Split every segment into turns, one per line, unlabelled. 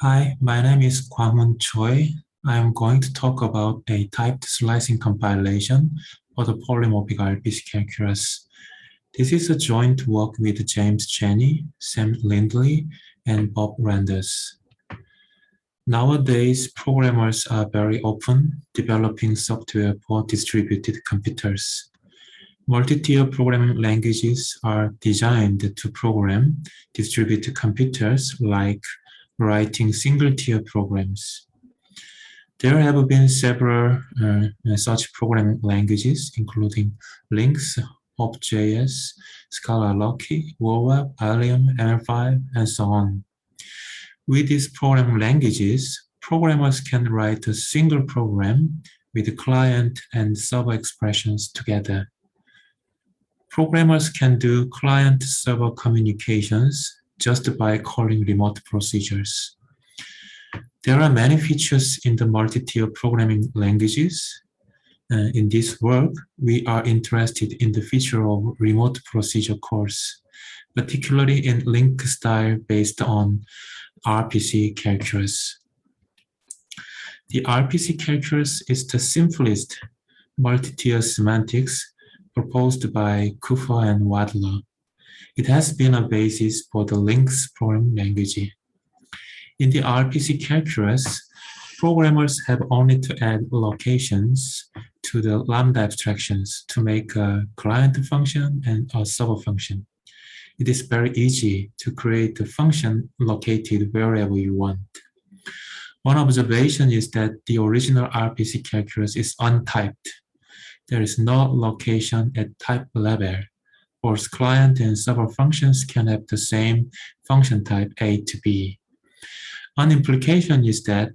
Hi, my name is Kwang-Moon Choi. I am going to talk about a typed slicing compilation for the polymorphic RPC calculus. This is a joint work with James Cheney, Sam Lindley, and Bob Randers. Nowadays, programmers are very often developing software for distributed computers. Multi-tier programming languages are designed to program distributed computers like writing single-tier programs. There have been several such programming languages, including Lynx, Hope.js, Scala Loki, WoWeb, Allium, ML5, and so on. With these programming languages, programmers can write a single program with client and server expressions together. Programmers can do client-server communications just by calling remote procedures. There are many features in the multi-tier programming languages. In this work, we are interested in the feature of remote procedure calls, particularly in link style based on RPC calculus. The RPC calculus is the simplest multi-tier semantics proposed by Kufa and Wadler. It has been a basis for the Lynx programming language. In the RPC calculus, programmers have only to add locations to the lambda abstractions to make a client function and a server function. It is very easy to create a function located wherever you want. One observation is that the original RPC calculus is untyped. There is no location at type level. Both client and server functions can have the same function type A to B. One implication is that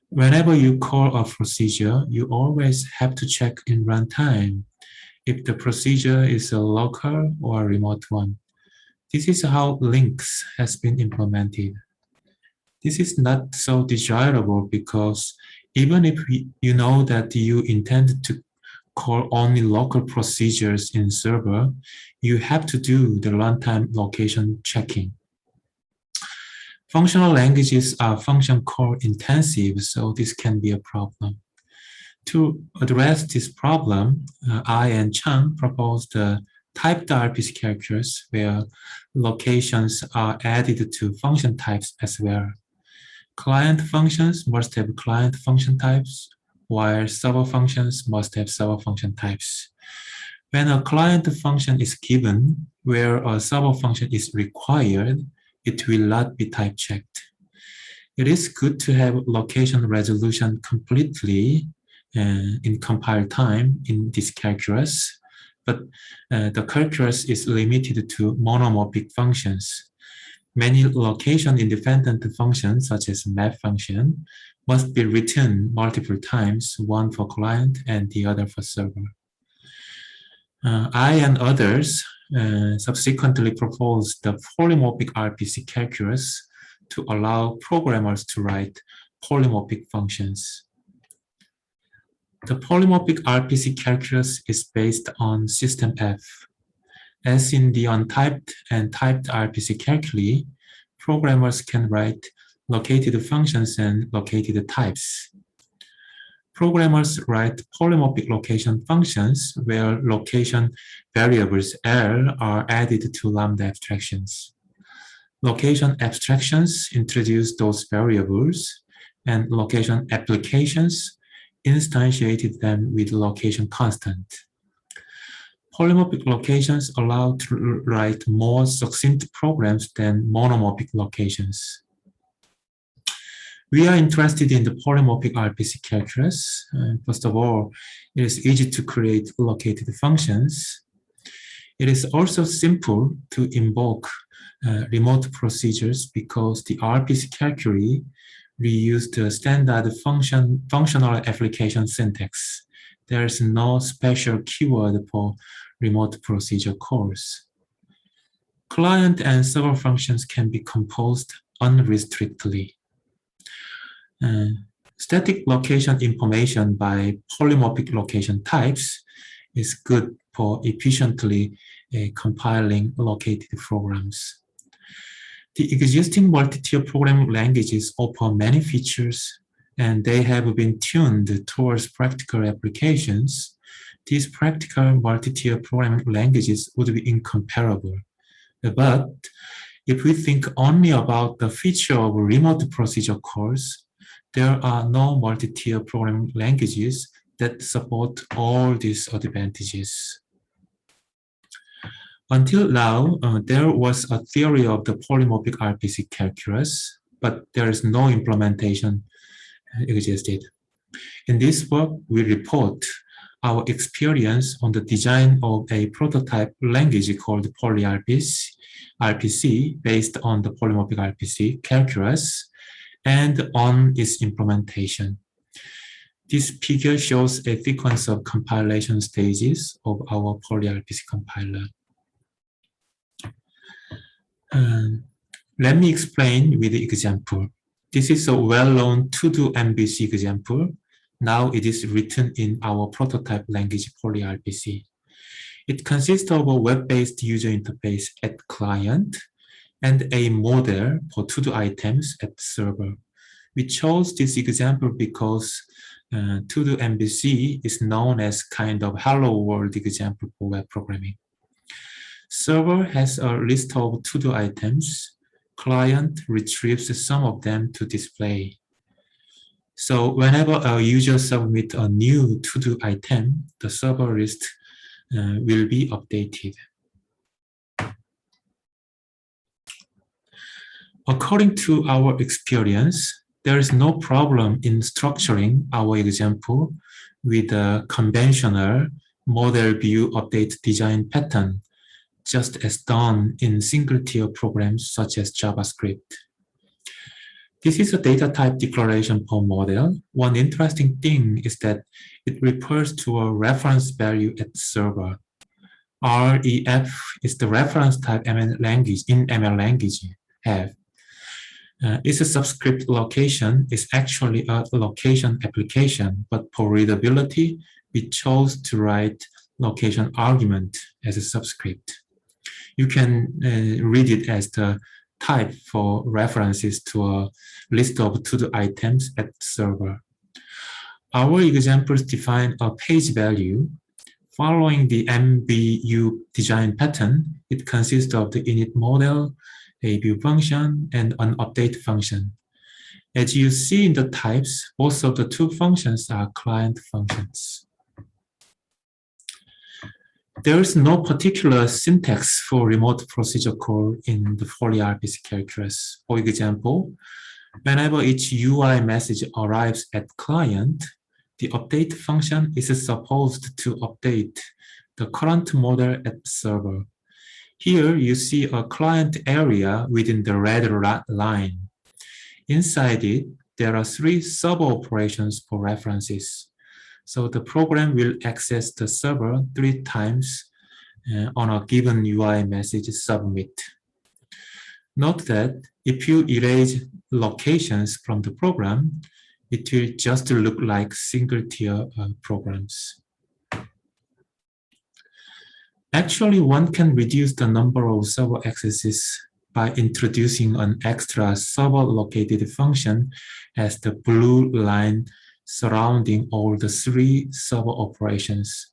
whenever you call a procedure, you always have to check in runtime if the procedure is a local or a remote one. This is how Lynx has been implemented. This is not so desirable because even if you know that you intend to call only local procedures in server, you have to do the runtime location checking. Functional languages are function call intensive, so this can be a problem. To address this problem, I and Chang proposed the typed RPC calculus where locations are added to function types as well. Client functions must have client function types, while server functions must have server function types. When a client function is given where a server function is required, it will not be type checked. It is good to have location resolution completely in compile time in this calculus, but the calculus is limited to monomorphic functions. Many location-independent functions, such as map function, must be written multiple times, one for client and the other for server. I and others subsequently proposed the polymorphic RPC calculus to allow programmers to write polymorphic functions. The polymorphic RPC calculus is based on system F. As in the untyped and typed RPC calculi, programmers can write located functions and located types. Programmers write polymorphic location functions where location variables L are added to lambda abstractions. Location abstractions introduce those variables, and location applications instantiated them with location constant. Polymorphic locations allow to write more succinct programs than monomorphic locations. We are interested in the polymorphic RPC calculus. First of all, it is easy to create located functions. It is also simple to invoke remote procedures because the RPC calculi reuse the standard functional application syntax. There is no special keyword for remote procedure calls. Client and server functions can be composed unrestrictedly. Static location information by polymorphic location types is good for efficiently compiling located programs. The existing multi-tier programming languages offer many features, and they have been tuned towards practical applications. These practical multi-tier programming languages would be incomparable. But if we think only about the feature of remote procedure calls, there are no multi-tier programming languages that support all these advantages. Until now, there was a theory of the polymorphic RPC calculus, but there is no implementation existed. In this work, we report our experience on the design of a prototype language called RPC based on the polymorphic RPC calculus and on its implementation. This figure shows a sequence of compilation stages of our poly-RPC compiler. Let me explain with the example. This is a well-known to-do MVC example. Now it is written in our prototype language poly-RPC. It consists of a web-based user interface at client and a model for to-do items at server. We chose this example because to-do MVC is known as kind of hello world example for web programming. Server has a list of to-do items. Client retrieves some of them to display. So whenever a user submits a new to-do item, the server list will be updated. According to our experience, there is no problem in structuring our example with a conventional model view update design pattern, just as done in single-tier programs such as JavaScript. This is a data type declaration per model. One interesting thing is that it refers to a reference value at server. REF is the reference type ML language in ML language have. Its subscript location is actually a location application, but for readability, we chose to write location argument as a subscript. You can read it as the type for references to a list of to-do items at server. Our examples define a page value. Following the MVU design pattern, it consists of the init model, a view function, and an update function. As you see in the types, both of the two functions are client functions. There is no particular syntax for remote procedure call in the poly-RPC calculus. For example, whenever each UI message arrives at client, the update function is supposed to update the current model at server. Here you see a client area within the red line. Inside it, there are 3 sub-operations for references. So the program will access the server 3 times on a given UI message submit. Note that if you erase locations from the program, it will just look like single-tier programs. Actually, one can reduce the number of server accesses by introducing an extra server-located function as the blue line surrounding all the 3 server operations.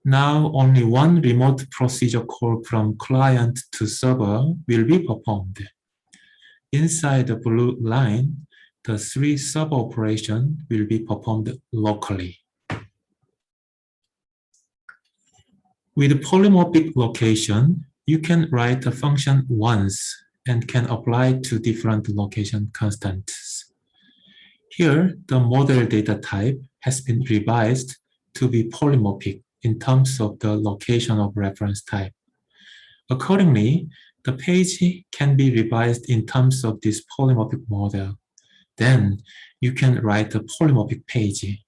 Now, only one remote procedure call from client to server will be performed. Inside the blue line, the 3 server operations will be performed locally. With polymorphic location, you can write a function once and can apply to different location constants. Here, the model data type has been revised to be polymorphic in terms of the location of reference type. Accordingly, the page can be revised in terms of this polymorphic model. Then, you can write a polymorphic page.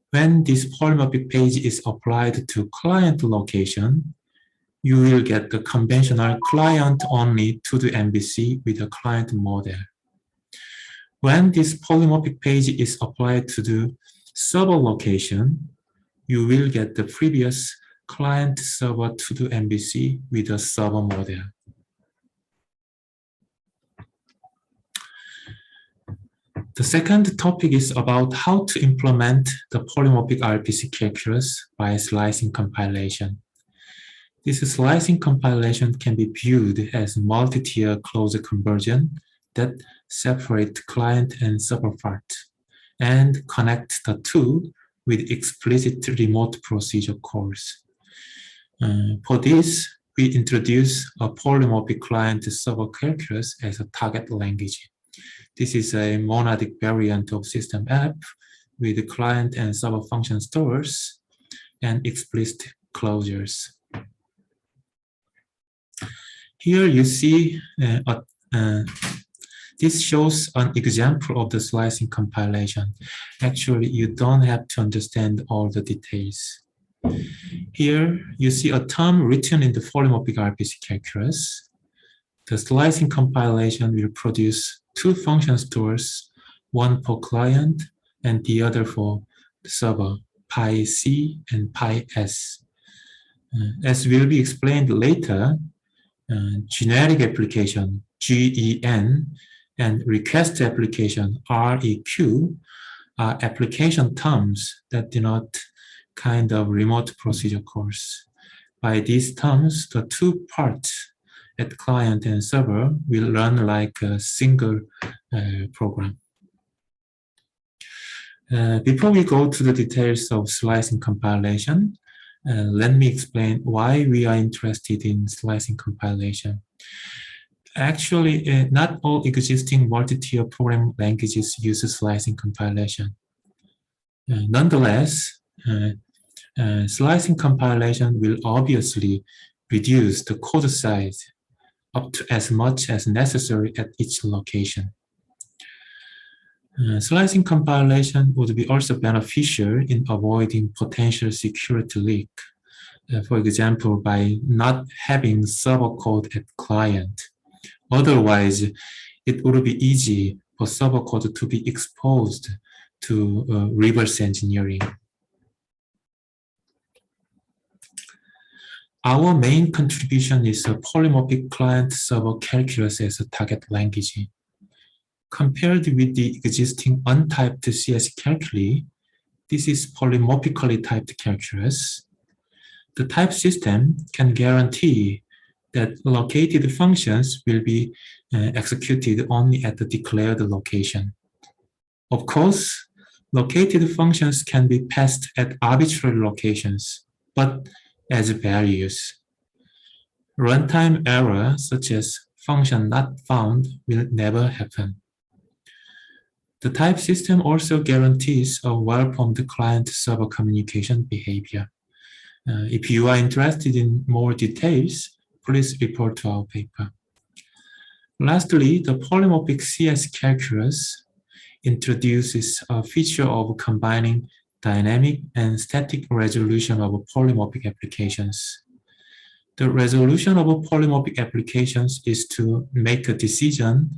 When this polymorphic page is applied to client location, you will get the conventional client-only to-do MVC with a client model. When this polymorphic page is applied to the server location, you will get the previous client-server to-do MVC with a server model. The second topic is about how to implement the polymorphic RPC calculus by slicing compilation. This slicing compilation can be viewed as multi-tier closed conversion that separate client and server part and connect the two with explicit remote procedure calls. For this, we introduce a polymorphic client-server calculus as a target language. This is a monadic variant of system app with client and server function stores and explicit closures. Here you see this shows an example of the slicing compilation. Actually, you don't have to understand all the details. Here you see a term written in the polymorphic RPC calculus. The slicing compilation will produce two function stores, one for client and the other for the server, pi_c and pi_s. As will be explained later, generic application, GEN, and request application, REQ, are application terms that denote kind of remote procedure calls. By these terms, the two parts at client and server will run like a single program. Before we go to the details of slicing compilation, let me explain why we are interested in slicing compilation. Actually, not all existing multi-tier program languages use slicing compilation. Nonetheless, slicing compilation will obviously reduce the code size up to as much as necessary at each location. Slicing compilation would be also beneficial in avoiding potential security leak. For example, by not having server code at client. Otherwise, it would be easy for server code to be exposed to reverse engineering. Our main contribution is a polymorphic client-server calculus as a target language. Compared with the existing untyped CS calculi, this is polymorphically typed calculus. The type system can guarantee that located functions will be executed only at the declared location. Of course, located functions can be passed at arbitrary locations, but as values. Runtime error, such as function not found, will never happen. The type system also guarantees a well-formed client-server communication behavior. If you are interested in more details, please report to our paper. Lastly, the polymorphic CS calculus introduces a feature of combining dynamic and static resolution of polymorphic applications. The resolution of polymorphic applications is to make a decision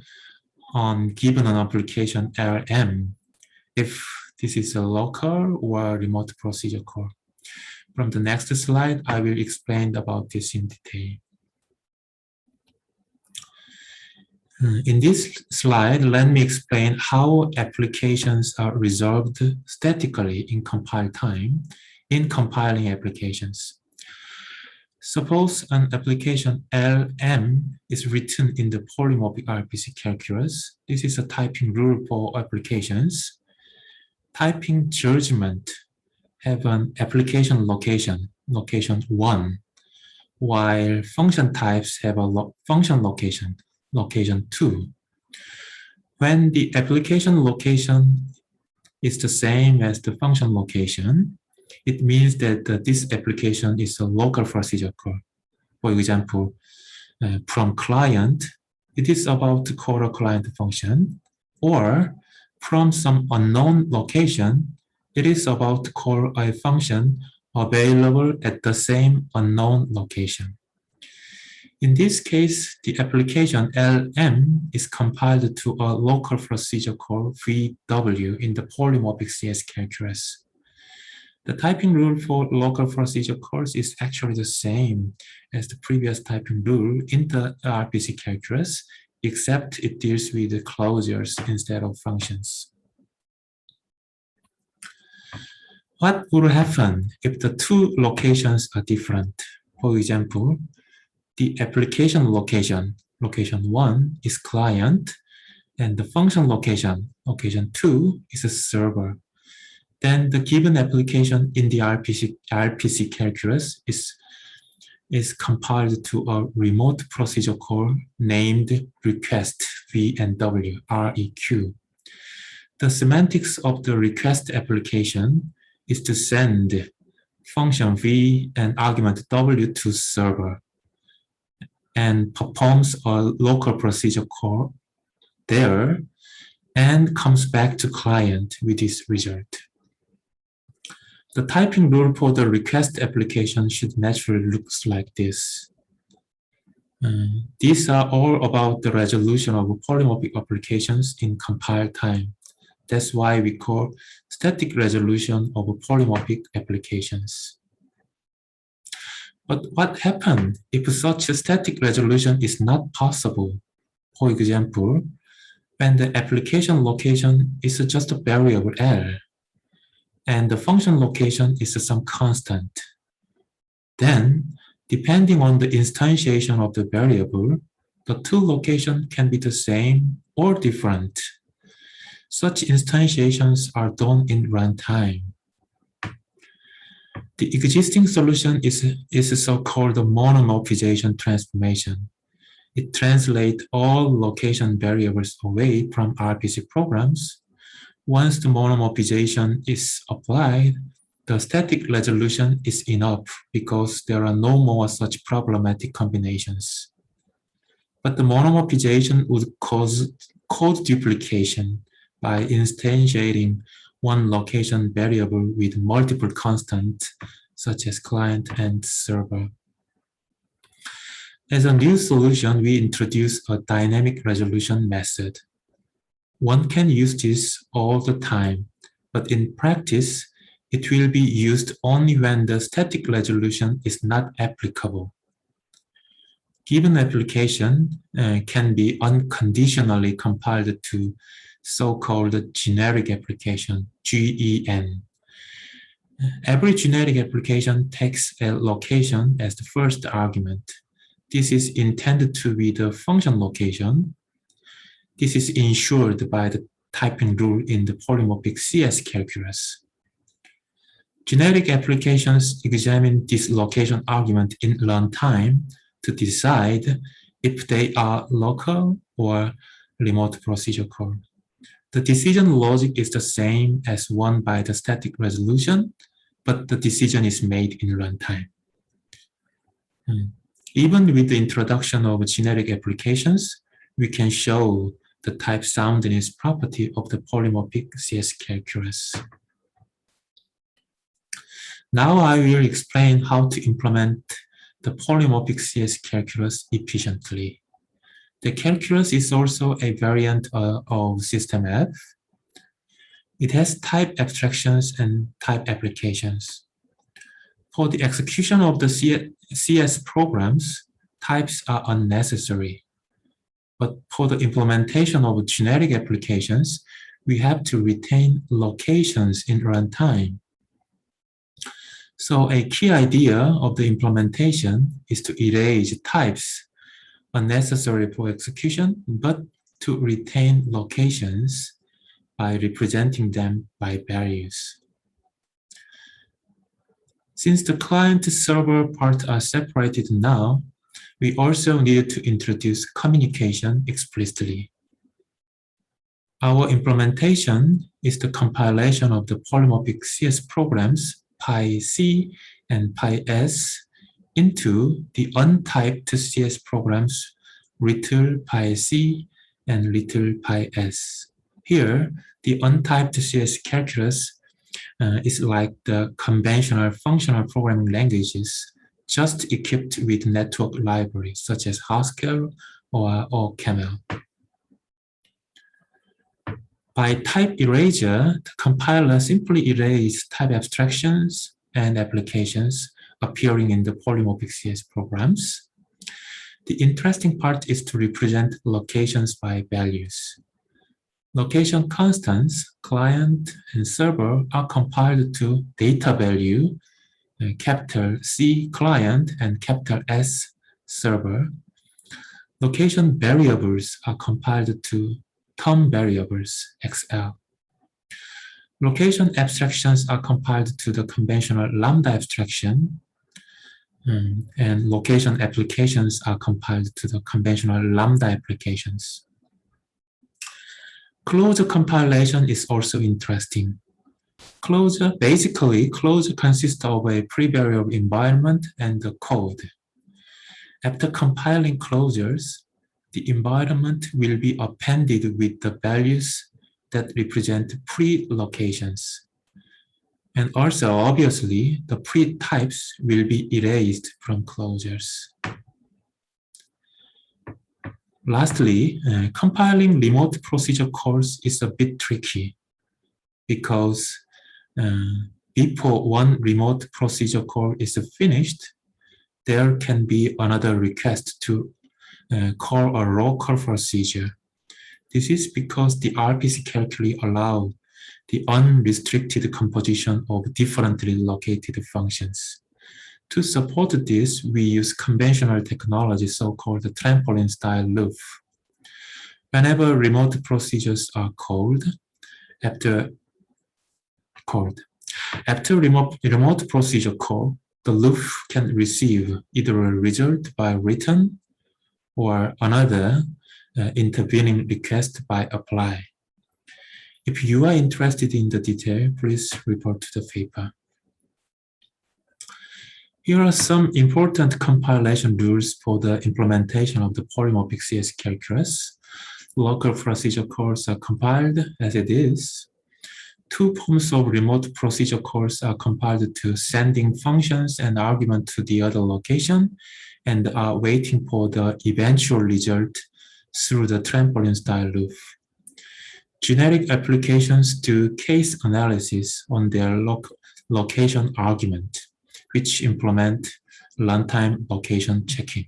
on given an application LM, if this is a local or remote procedure call. From the next slide, I will explain about this in detail. In this slide, let me explain how applications are resolved statically in compile time in compiling applications. Suppose an application LM is written in the polymorphic RPC calculus. This is a typing rule for applications. Typing judgment have an application location, location 1, while function types have a function location, location 2. When the application location is the same as the function location, it means that this application is a local procedure call. For example, from client, it is about to call a client function, or from some unknown location, it is about to call a function available at the same unknown location. In this case, the application LM is compiled to a local procedure call VW in the polymorphic CS calculus. The typing rule for local procedure calls is actually the same as the previous typing rule in the RPC calculus, except it deals with the closures instead of functions. What would happen if the two locations are different? For example, the application location, location 1 is client, and the function location, location 2 is a server. Then the given application in the RPC calculus is compiled to a remote procedure call named request v and w, REQ. The semantics of the request application is to send function v and argument w to server and performs a local procedure call there and comes back to client with this result. The typing rule for the request application should naturally look like this. These are all about the resolution of polymorphic applications in compile time. That's why we call static resolution of polymorphic applications. But what happens if such a static resolution is not possible? For example, when the application location is just a variable L, and the function location is some constant. Then, depending on the instantiation of the variable, the two locations can be the same or different. Such instantiations are done in runtime. The existing solution is a so-called monomorphization transformation. It translates all location variables away from RPC programs. Once the monomorphization is applied, the static resolution is enough because there are no more such problematic combinations. But the monomorphization would cause code duplication by instantiating one location variable with multiple constants, such as client and server. As a new solution, we introduce a dynamic resolution method. One can use this all the time, but in practice, it will be used only when the static resolution is not applicable. Given application can be unconditionally compiled to so-called generic application, GEN. Every generic application takes a location as the first argument. This is intended to be the function location. This is ensured by the typing rule in the polymorphic CS calculus. Generic applications examine this location argument in runtime to decide if they are local or remote procedure call. The decision logic is the same as one by the static resolution, but the decision is made in runtime. Even with the introduction of generic applications, we can show the type soundness property of the polymorphic CS calculus. Now I will explain how to implement the polymorphic CS calculus efficiently. The calculus is also a variant of System F. It has type abstractions and type applications. For the execution of the CS programs, types are unnecessary. But for the implementation of generic applications, we have to retain locations in runtime. So a key idea of the implementation is to erase types unnecessary for execution, but to retain locations by representing them by values. Since the client-server parts are separated now, we also need to introduce communication explicitly. Our implementation is the compilation of the polymorphic CS programs PyC and PyS into the untyped CS programs little PyC and little PyS. Here, the untyped CS calculus is like the conventional functional programming languages, just equipped with network libraries such as Haskell or Camel. By type erasure, the compiler simply erases type abstractions and applications appearing in the polymorphic CS programs. The interesting part is to represent locations by values. Location constants, client and server, are compiled to data value, capital C client and capital S server. Location variables are compiled to term variables, XL. Location abstractions are compiled to the conventional lambda abstraction, and location applications are compiled to the conventional lambda applications. Closure compilation is also interesting. Basically, closure consists of a pre-variable environment and the code. After compiling closures, the environment will be appended with the values that represent pre-locations. And also, obviously, the pre-types will be erased from closures. Lastly, compiling remote procedure calls is a bit tricky because before one remote procedure call is finished, there can be another request to call a local procedure. This is because the RPC calculi allow the unrestricted composition of differently located functions. To support this, we use conventional technology, so-called trampoline-style loop. Whenever remote procedures are called, after remote procedure call, the loop can receive either a result by written or another intervening request by apply. If you are interested in the detail, please report to the paper. Here are some important compilation rules for the implementation of the polymorphic CS calculus. Local procedure calls are compiled as it is. Two forms of remote procedure calls are compiled to sending functions and argument to the other location and are waiting for the eventual result through the trampoline-style loop. Generic applications do case analysis on their location argument, which implement runtime location checking.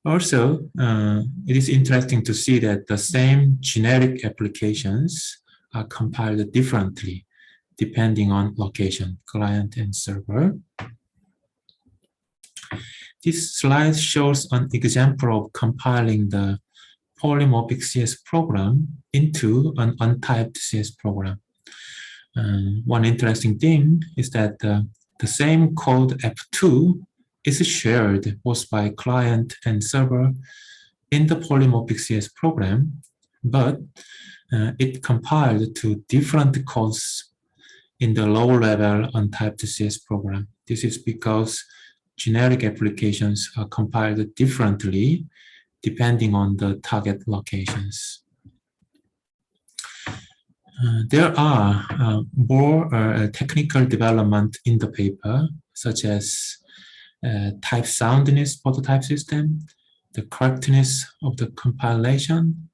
Also, it is interesting to see that the same generic applications are compiled differently depending on location, client and server. This slide shows an example of compiling the polymorphic CS program into an untyped CS program. One interesting thing is that the same code F2 is shared both by client and server in the polymorphic CS program, but it compiled to different codes in the low-level untyped CS program. This is because generic applications are compiled differently depending on the target locations. There are more technical development in the paper, such as type soundness for the type system, the correctness of the compilation,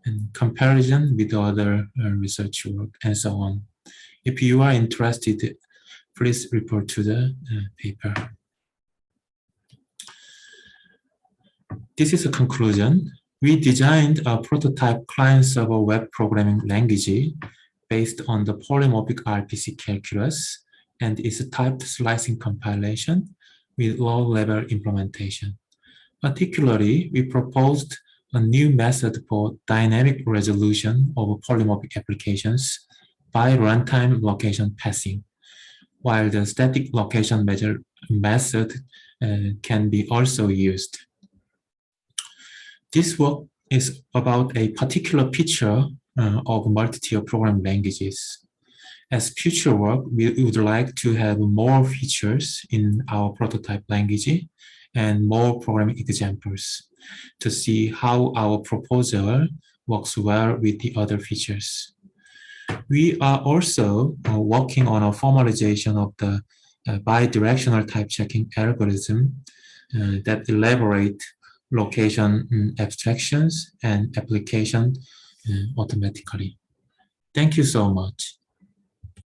and comparison with other research work, and so on. If you are interested, please report to the paper. This is a conclusion. We designed a prototype client-server web programming language based on the polymorphic RPC calculus and its typed slicing compilation with low-level implementation. Particularly, we proposed a new method for dynamic resolution of polymorphic applications by runtime location passing, while the static location measure method can be also used. This work is about a particular feature of multi-tier programming languages. As future work, we would like to have more features in our prototype language and more programming examples to see how our proposal works well with the other features. We are also working on a formalization of the bidirectional type checking algorithm that elaborate location abstractions and application automatically. Thank you so much.